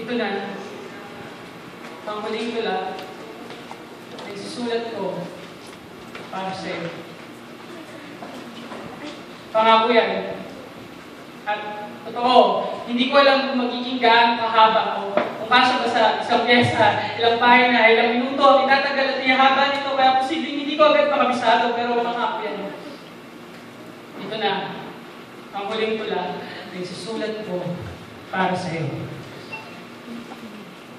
Ito na, ang huling tula ay susulat ko para sa'yo. Pangako yan. At totoo, hindi ko alam kung magiging gaano kahaba o kung kasya ba sa isang pyesa, ilang pahina, ilang minuto, itatagal at ihaba nito, kaya posibleng hindi ko agad makabisado, pero pangako yan. Ito na, ang huling tula ay susulat ko para sa'yo.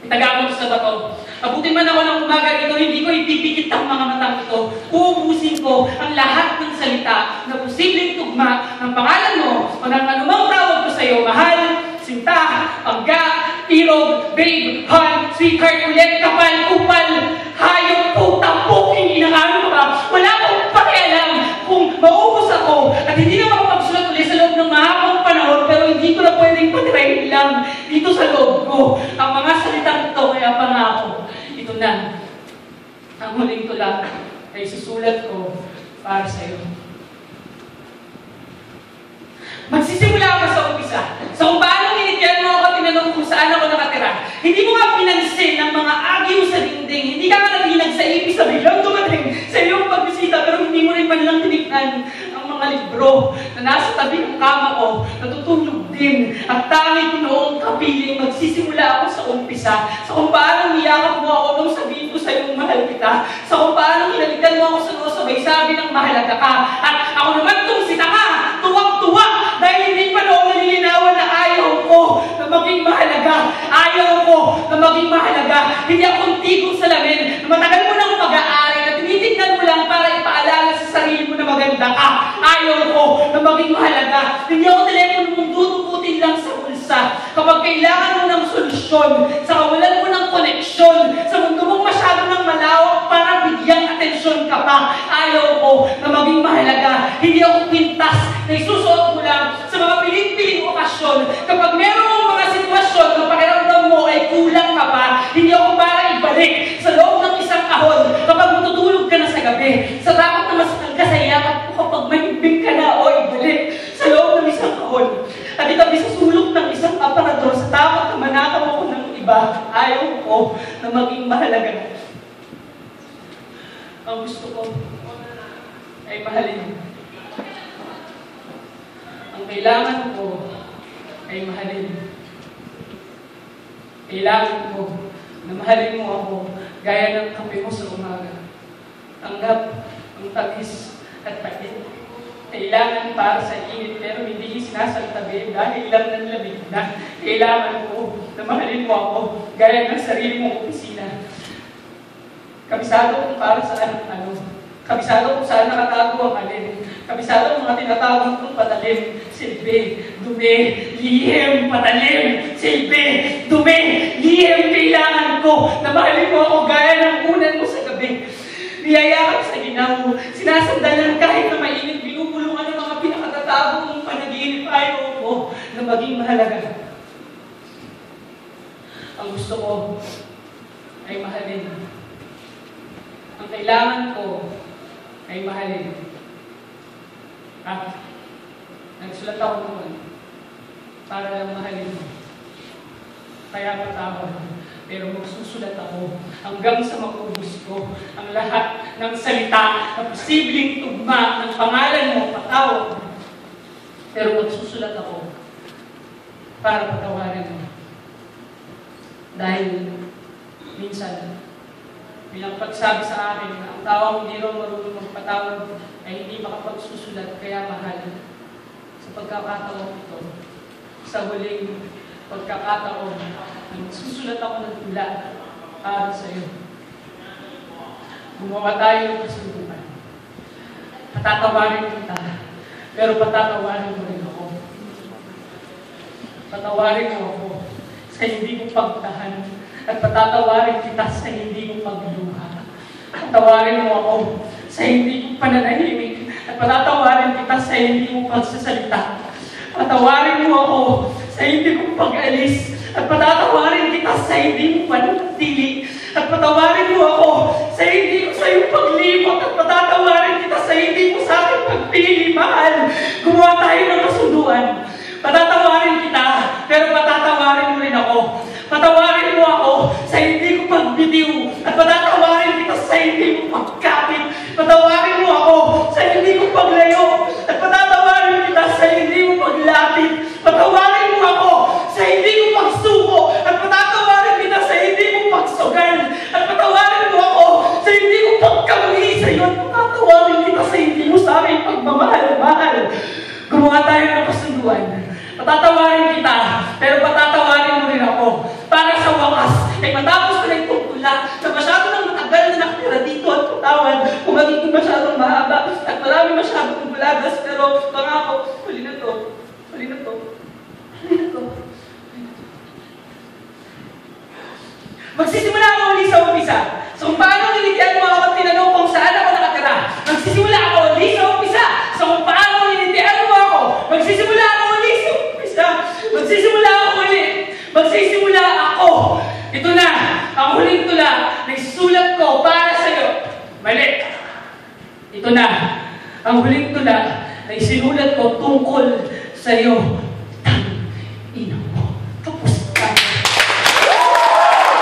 Itagapon sa bato. Abutin man ako ng umaga ito, hindi ko ipipikit ang mga matang ito. Uubusin ko ang lahat ng salita na posibleng tugma ng pangalan mo o ng anumang tawag ko sa iyo. Mahal, sinta, pangga, irog, babe, hon, sweetheart, ulit, kapal, kupal, hayop, puta, puking, inakano ka. Wala akong pakialam kung maubos ako at hindi na makapagsulat ulit sa loob ng mahabang panahon, pero hindi ko na pwedeng patirahin lang dito sa loob ko ang mga salitang ito, kaya pangako. Ito na, ang huling tula ay susulat ko para sa iyo. Magsisimula ako sa umpisa. So kung paano inityan mo ako, tinanong kung saan ako nakatira. Hindi mo nga pinansin ng mga agiw sa dingding. Hindi ka nga natinag sa ipis na biglang dumating sa iyong pagbisita, pero hindi mo rin man lang tinignan ang mga libro na nasa tabi ng kama ko, natutulog din. At tangi ko noong kapiling, magsisimula ako sa umpisa. Sa kung paano niyakap mo ako nung sabihin ko sa iyong mahal kita. Sa kung paano hinalikan mo ako sa noo, sabay sabi ng mahalaga ka. At ako naman itong sita ka, tuwag-tuwa, dahil hindi pa noong nalilinawan na ayaw ko na maging mahalaga. Ayaw ko na maging mahalaga. Hindi ako tigong salamin na matagal mo nang pag-aari na tinitignan mo lang para ipaalala sa sarili mo na maganda ka. Ayaw ko na maging mahalaga. Hindi ako telepono mong tutukutin lang sa bulsa. Kapag kailangan mo ng solusyon, sa kawalan mo ng koneksyon, sa mundo mong masyado ng malawak para bigyang atensyon ka pa. Ayaw ko na maging mahalaga. Hindi ako pintas na isusuot mo lang sa mga piling-piling okasyon. Kapag meron mga sitwasyon na pakiramdam mo ay kulang ka pa, hindi ako para ibalik sa loob ng isang kahon kapag matutulog ka na sa gabi. Sa takot na masakal ka sa yakap ko kapag mahimbing ka na o ibalik sa loob ng isang kahon. At itabi sa sulok ng isang aparador sa takot na manakaw ako ng iba, ayaw ko na maging mahalaga. Ang gusto ko ay mahalin. Ang kailangan ko ay mahalin. Kailangan ko na mahalin mo ako gaya ng kape mo sa umaga. Tanggap ang tagis at pait. Kailangan para sa init pero hindi sinasaltabi dahil lang ng lamig na. Kailangan ko na mahalin mo ako gaya ng sarili mong opisina. Kabisado kung para saan kabisado kung saan nakatago ang alin. Kabisado ang mga tinatawag kong patalim, silbi, dumi, lihim, patalim, silbi, dumi, lihim. Kailangan ko na mahalin mo ako gaya ng unan mo sa gabi. Niyayakap sa ginaw, sinasandalan kahit na mainit, binubulungan ng mga pinakatatago mong panaginip. Ayaw ko na maging mahalaga. Ang gusto ko ay mahalin. Ang kailangan ko ay mahalin. At nagsulat ako noon para lang mahalin mo. Kaya patawad. Pero magsusulat ako hanggang sa maubos ko ang lahat ng salita na posibleng tugma ng pangalan mo, patawad. Pero magsusulat ako para patawarin mo. Dahil minsan, bilang pagsabi sa akin na ang tawang hindi raw marunong magpatawad ay hindi makapagsusulat, kaya mahal. Sa pagkakataon ito, sa huling pagkakataon, susulat ako ng tula para sa iyo. Gumawa tayo ng kasunduan. Patatawarin kita, pero patatawarin mo rin ako. Patawarin mo ako sa hindi ko pagtahan at patatawarin kita sa hindi ko pagluha. Patawarin mo ako sa hindi ko pananahimik at patatawarin kita sa hindi mo pagsasalita. Patawarin mo ako sa hindi ko pag-alis at patatawarin kita sa hindi mo panatili. At patawarin mo ako sa hindi ko sa iyong paglimot at patatawarin kita sa hindi mo sa akin pagpili, mahal. Gumawa tayo ng kasunduan. Patatawarin kita, pero patatawarin mo rin ako. Patawarin mo ako sa hindi ko pagbitiw at patatawarin kita sa hindi mo pagkapit. Patawarin mo ako sa hindi ko paglayo at patatawarin kita sa hindi mo paglapit. Patawarin mo ako sa hindi ko pagsuko at patatawarin kita sa hindi mo pagsugal. At patawarin mo ako sa hindi ko pagkamali sa iyo at patatawarin kita sa hindi mo sa akin pagmamahal-mahal. Gumawa tayo ng kasunduan. Patatawarin kita, pero patatawarin mo rin ako. Para sa wakas, ay matapos ko na itong tula na masyado nang matagal na nakatira dito at katawan, kung magiging masyadong mahaba at marami masyadong bulagas, pero pangako, huli na to. Huli na to. Huli na to. Magsisimula ako ulit sa umpisa. So kung paano nilitian mo ako at tinanong kung saan ako nakatira. Magsisimula ako ulit sa umpisa. So kung paano nilitian mo ako. Magsisimula ako ulit sa umpisa. Magsisimula ako ulit. Magsisimula ako. Ito na, ang huling tula na isulat ko para sa iyo. Mali. Ito na, ang huling tula na isinulat ko tungkol sa iyo.